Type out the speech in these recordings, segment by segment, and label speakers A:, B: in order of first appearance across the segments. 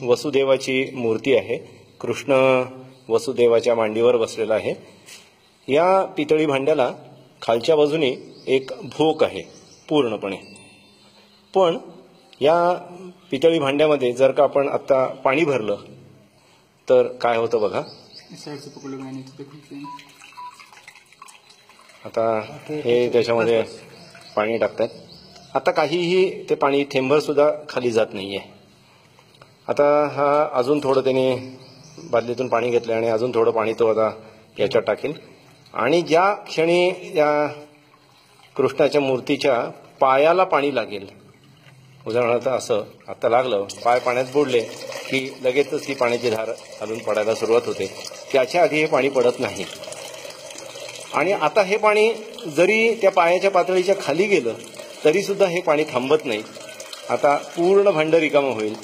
A: वसुदेवाची मूर्ती आहे. कृष्ण वसुदेवाच्या मांडीवर बसलेला आहे. या पितळी भांड्याला खालच्या बाजूने एक भोक आहे पूर्णपणे. पण या पितळी भांड्यामध्ये जर का आपण आता पाणी भरलं तर काय होतं बघा. आता हे त्याच्यामध्ये पाणी टाकतात. आता काहीही ते पाणी थेंबर सुद्धा खाली जात नाहीये. आता हा अजून थोडं त्याने बादलीतून पाणी घेतलं आणि अजून थोडं पाणी तो आता याच्यात टाकेल. आणि ज्या क्षणी या कृष्णाच्या मूर्तीच्या पायाला पाणी लागेल, उदाहरणार्थ असं आता लागलं, पाय पाण्यात बुडले की लगेचच ही पाण्याची धार खालून पडायला सुरुवात होते. त्याच्या आधी हे पाणी पडत नाही. आणि आता हे पाणी जरी त्या पायाच्या पातळीच्या खाली गेलं तरी सुद्धा हे पाणी थांबत नाही. आता पूर्ण भांड रिकामं होईल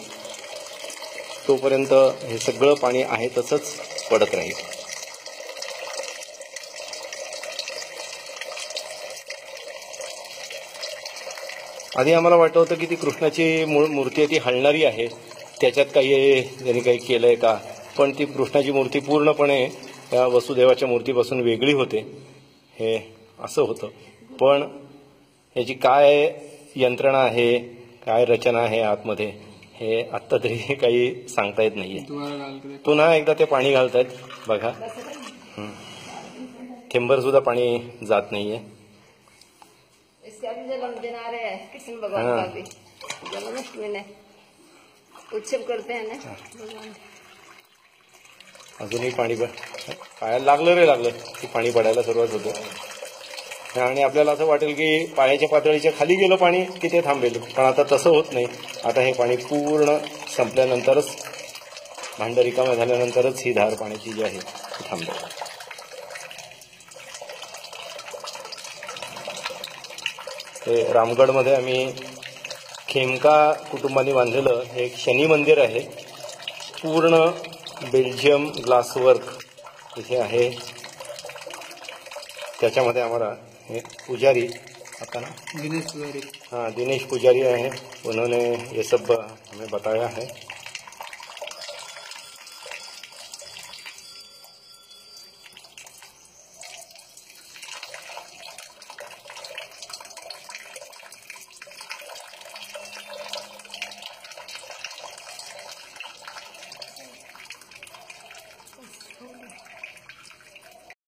A: तोपर्यंत हे सगळं पाणी आहे तसंच पडत राहील. आधी आम्हाला वाटत होतं की ती कृष्णाची मूर्ती आहे ती हलणारी आहे, त्याच्यात त्यांनी काही केलंय का. पण ती कृष्णाची मूर्ती पूर्णपणे त्या वसुदेवाच्या मूर्तीपासून वेगळी होते. हे असं होतं. पण याची काय यंत्रणा आहे, काय रचना आहे आतमध्ये, हे आत्ता तरी काही सांगता येत नाहीये. पुन्हा एकदा ते पाणी घालतायत बघा. थेंबर सुद्धा पाणी जात नाहीये. अजूनही पाणी पायाला लागलं रे लागलं की पाणी पडायला सुरुवात होते. आणि आपल्याला असं वाटेल की पायाच्या पातळीच्या खाली गेलं पाणी की ते थांबेल. पण आता तसं होत नाही. आता हे पाणी पूर्ण संपल्यानंतरच, भांड रिकामं झाल्यानंतरच ही धार पाण्याची जी आहे ती थांबेल. हे रामगडमध्ये आम्ही खेमका कुटुंबाने बांधलेलं हे एक शनी मंदिर आहे. पूर्ण बेल्जियम ग्लासवर्क इथे आहे. त्याच्यामध्ये आम्हाला हे पुजारी आता ना दिनेश पुजारी है, उन्होंने ये सब हमें बताया है.